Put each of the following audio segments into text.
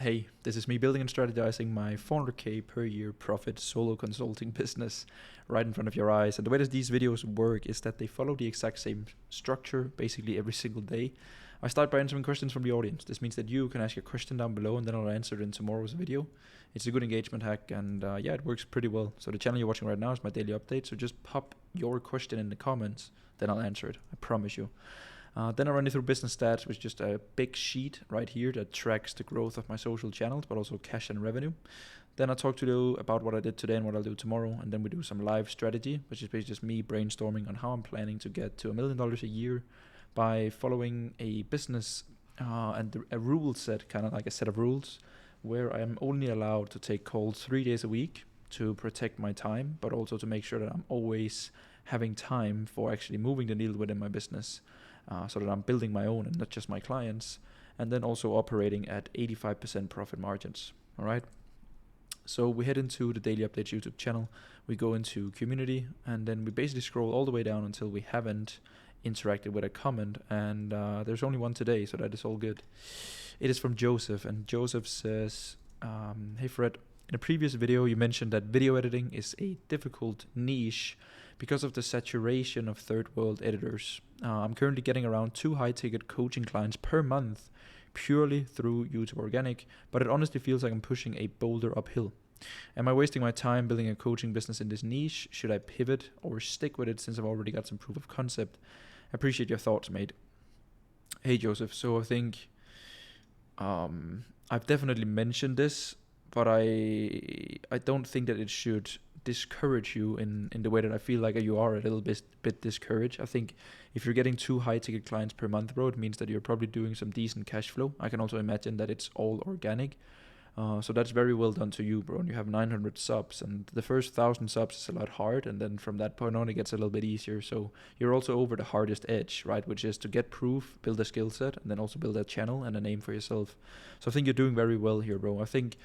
Hey, this is me building and strategizing my 400k per year profit solo consulting business right in front of your eyes. And the way that these videos work is that they follow the exact same structure basically every single day. I start by answering questions from the audience. This means that you can ask your question down below and then I'll answer it in tomorrow's video. It's a good engagement hack and yeah, it works pretty well. So the channel you're watching right now is my daily update. So just pop your question in the comments, then I'll answer it. I promise you. Then I run you through business stats, which is just a big sheet right here that tracks the growth of my social channels, but also cash and revenue. Then I talk to you about what I did today and what I'll do tomorrow. And then we do some live strategy, which is basically just me brainstorming on how I'm planning to get to $1 million a year by following a business and a rule set, kind of like a set of rules, where I am only allowed to take calls 3 days a week to protect my time, but also to make sure that I'm always having time for actually moving the needle within my business. So that I'm building my own and not just my clients, and then also operating at 85% profit margins. All right. So we head into the Daily Updates YouTube channel. We go into community, and then we basically scroll all the way down until we haven't interacted with a comment. And there's only one today, so that is all good. It is from Joseph, and Joseph says, "Hey Fred, in a previous video you mentioned that video editing is a difficult niche because of the saturation of third world editors. I'm currently getting around 2 high-ticket coaching clients per month purely through YouTube Organic, but it honestly feels like I'm pushing a boulder uphill. Am I wasting my time building a coaching business in this niche? Should I pivot or stick with it since I've already got some proof of concept? Appreciate your thoughts, mate." Hey Joseph, so I think I've definitely mentioned this, but I don't think that it should discourage you in the way that I feel like you are a little bit discouraged. I think if you're getting 2 high ticket clients per month, bro, it means that you're probably doing some decent cash flow. I can also imagine that it's all organic. So that's very well done to you, bro. And you have 900 subs, and the first 1,000 subs is a lot hard, and then from that point on, it gets a little bit easier. So you're also over the hardest edge, right? Which is to get proof, build a skill set, and then also build a channel and a name for yourself. So I think you're doing very well here, bro. I think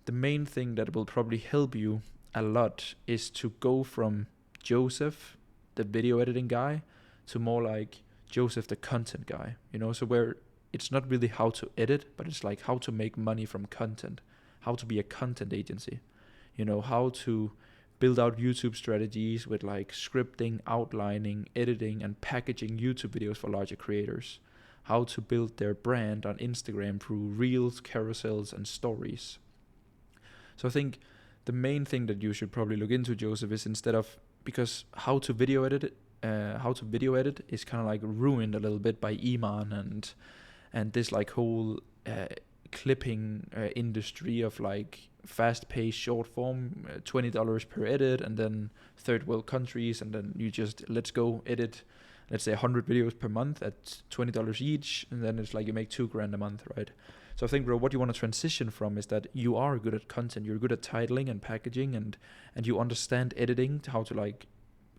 the main thing that will probably help you a lot is to go from Joseph, the video editing guy, to more like Joseph, the content guy, so where it's not really how to edit, but it's like how to make money from content, how to be a content agency, how to build out YouTube strategies with like scripting, outlining, editing, and packaging YouTube videos for larger creators, how to build their brand on Instagram through reels, carousels, and stories. So I think the main thing that you should probably look into, Joseph, is instead of, because how to video edit is kind of like ruined a little bit by Iman and this like whole clipping industry of like fast-paced short form, $20 per edit, and then third world countries, and then you just let's go edit, let's say 100 videos per month at $20 each, and then it's like you make $2,000 a month, right? So I think, bro, what you want to transition from is that you are good at content, you're good at titling and packaging, and you understand editing, how to like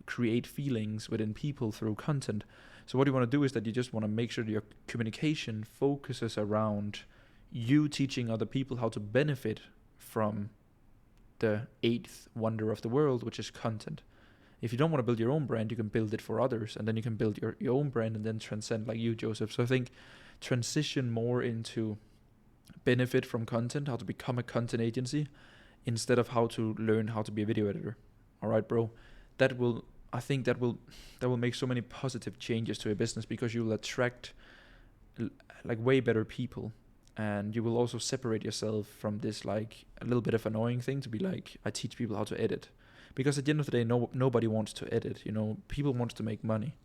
create feelings within people through content. So what you want to do is that you just want to make sure that your communication focuses around you teaching other people how to benefit from the 8th wonder of the world, which is content. If you don't want to build your own brand, you can build it for others, and then you can build your own brand and then transcend like you, Joseph. So I think transition more into benefit from content, how to become a content agency, instead of how to learn how to be a video editor. All right, bro. I think that will make so many positive changes to a business, because you'll attract like way better people, and you will also separate yourself from this like a little bit of annoying thing to be like, I teach people how to edit, because at the end of the day, nobody wants to edit. People want to make money.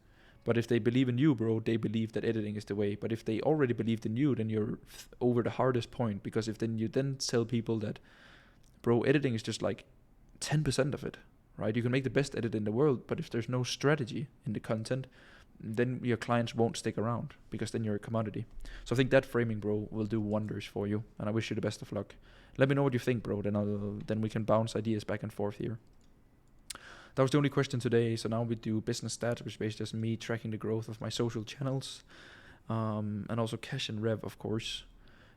But if they believe in you, bro, they believe that editing is the way. But if they already believed in you, then you're over the hardest point. Because if then you tell people that, bro, editing is just like 10% of it, right? You can make the best edit in the world, but if there's no strategy in the content, then your clients won't stick around, because then you're a commodity. So I think that framing, bro, will do wonders for you. And I wish you the best of luck. Let me know what you think, bro. Then we can bounce ideas back and forth here. That was the only question today. So now we do business stats, which is basically just me tracking the growth of my social channels, and also cash and rev, of course.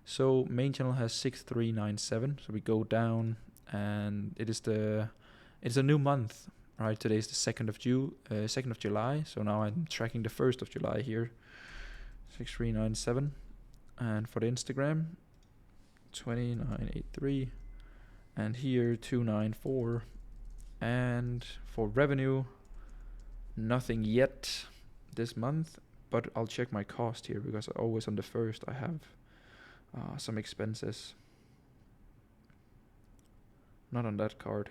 So main channel has 6397. So we go down, and it's a new month, right? Today is the 2nd of July. So now I'm tracking the 1st of July here, 6397. And for the Instagram, 2983, and here 294. And for revenue, nothing yet this month, but I'll check my cost here because always on the first I have some expenses. Not on that card.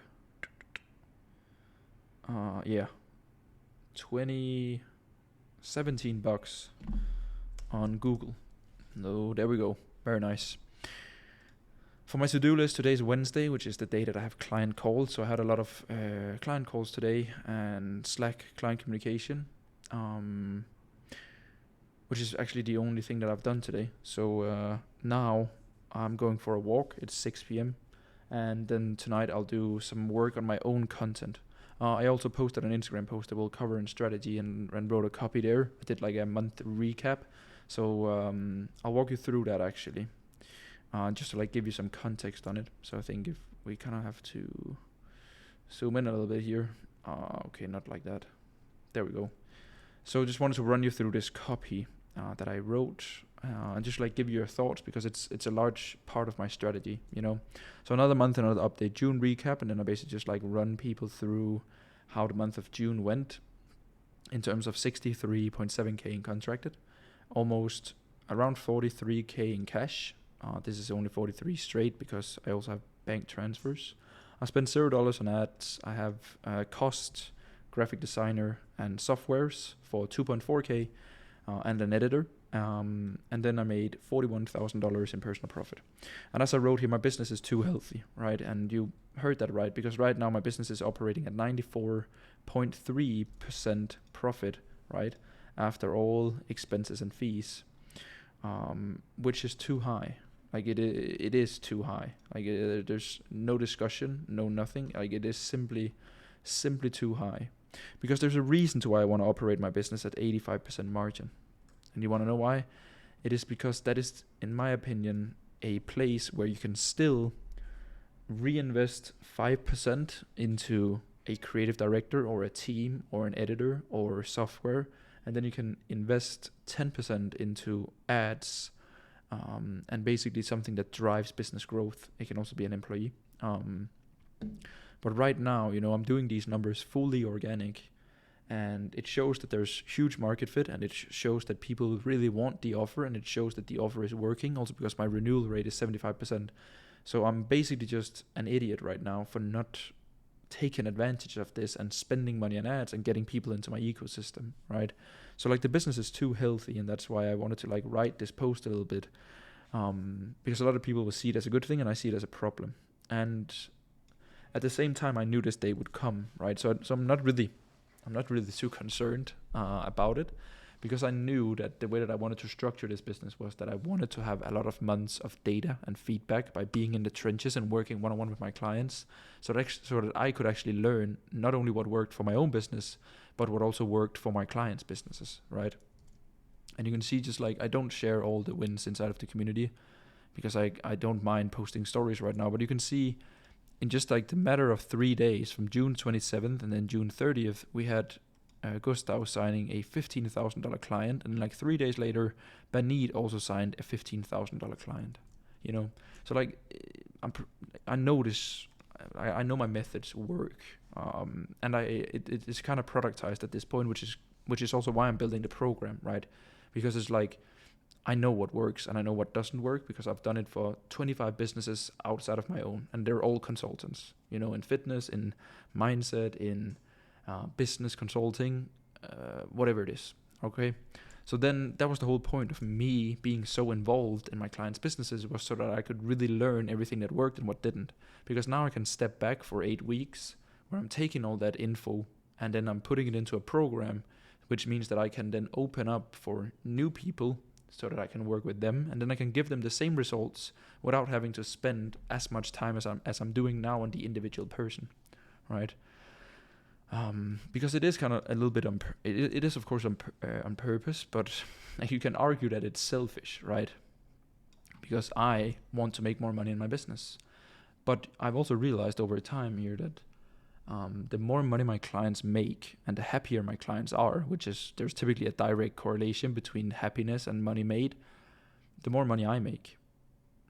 Yeah, 17 bucks on Google. No, there we go. Very nice. For my to-do list, today is Wednesday, which is the day that I have client calls. So I had a lot of client calls today and Slack client communication, which is actually the only thing that I've done today. So now I'm going for a walk. It's 6 p.m. And then tonight I'll do some work on my own content. I also posted an Instagram post that will cover in strategy and wrote a copy there. I did like a month recap. So I'll walk you through that actually. Just to like give you some context on it. So I think if we kind of have to zoom in a little bit here. Okay, not like that. There we go. So just wanted to run you through this copy that I wrote and just like give you your thoughts because it's a large part of my strategy, you know. So another month, another update, June recap, and then I basically just like run people through how the month of June went in terms of 63.7k in contracted, almost around 43k in cash. This is only 43 straight because I also have bank transfers. I spent $0 on ads. I have cost, graphic designer, and softwares for 2.4k and an editor. And then I made $41,000 in personal profit. And as I wrote here, my business is too healthy, right? And you heard that right, because right now my business is operating at 94.3% profit, right? After all expenses and fees, which is too high. Like it is too high. Like there's no discussion, no nothing. Like it is simply too high. Because there's a reason to why I want to operate my business at 85% margin. And you want to know why? It is because that is, in my opinion, a place where you can still reinvest 5% into a creative director or a team or an editor or software. And then you can invest 10% into ads, and basically something that drives business growth. It can also be an employee. But right now, you know, I'm doing these numbers fully organic, and it shows that there's huge market fit, and it shows that people really want the offer, and it shows that the offer is working. Also because my renewal rate is 75%. So I'm basically just an idiot right now for not taking advantage of this and spending money on ads and getting people into my ecosystem, right? So like the business is too healthy, and that's why I wanted to like write this post a little bit, because a lot of people will see it as a good thing and I see it as a problem. And at the same time, I knew this day would come, right? So I'm not really too concerned about it, because I knew that the way that I wanted to structure this business was that I wanted to have a lot of months of data and feedback by being in the trenches and working one-on-one with my clients, so that I could actually learn not only what worked for my own business, but what also worked for my clients' businesses, right? And you can see just like I don't share all the wins inside of the community because I don't mind posting stories right now, but you can see in just like the matter of 3 days, from June 27th and then June 30th, we had Gustav signing a $15,000 client, and like 3 days later, Banid also signed a $15,000 client. You know, so like I know this. I know my methods work, and it's kind of productized at this point, which is also why I'm building the program, right? Because it's like I know what works and I know what doesn't work, because I've done it for 25 businesses outside of my own, and they're all consultants, you know, in fitness, in mindset, in business consulting, whatever it is. Okay, so then that was the whole point of me being so involved in my clients' businesses, was so that I could really learn everything that worked and what didn't. Because now I can step back for 8 weeks where I'm taking all that info and then I'm putting it into a program, which means that I can then open up for new people so that I can work with them, and then I can give them the same results without having to spend as much time as I'm doing now on the individual person, right? Because it is kind of a little bit it is of course on purpose, but you can argue that it's selfish, right? Because I want to make more money in my business, but I've also realized over time here that the more money my clients make and the happier my clients are, which is, there's typically a direct correlation between happiness and money made, the more money I make,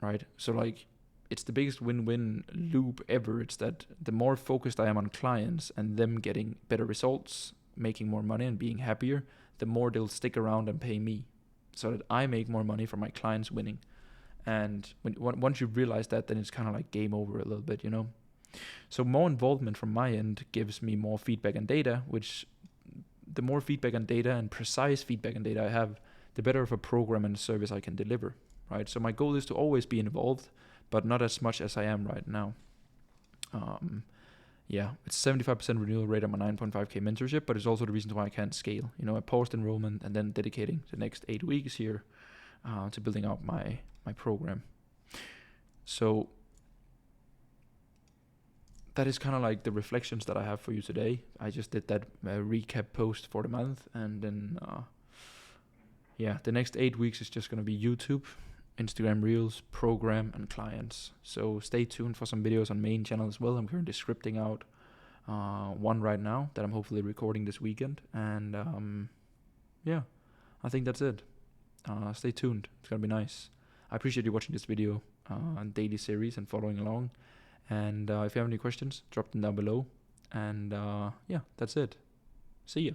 right? So like, it's the biggest win-win loop ever. It's that the more focused I am on clients and them getting better results, making more money and being happier, the more they'll stick around and pay me, so that I make more money from my clients winning. And once you realize that, then it's kind of like game over a little bit, you know? So more involvement from my end gives me more feedback and data, which the more feedback and data and precise feedback and data I have, the better of a program and service I can deliver, right? So my goal is to always be involved, but not as much as I am right now. It's 75% renewal rate on my 9.5k mentorship, but it's also the reason why I can't scale. You know, I paused enrollment and then dedicating the next 8 weeks here to building out my program. So that is kind of like the reflections that I have for you today. I just did that recap post for the month, and then the next 8 weeks is just going to be YouTube, Instagram Reels, program, and clients. So stay tuned for some videos on main channel as well. I'm currently scripting out one right now that I'm hopefully recording this weekend. And I think that's it. Stay tuned. It's going to be nice. I appreciate you watching this video and daily series and following along. And if you have any questions, drop them down below. And that's it. See ya.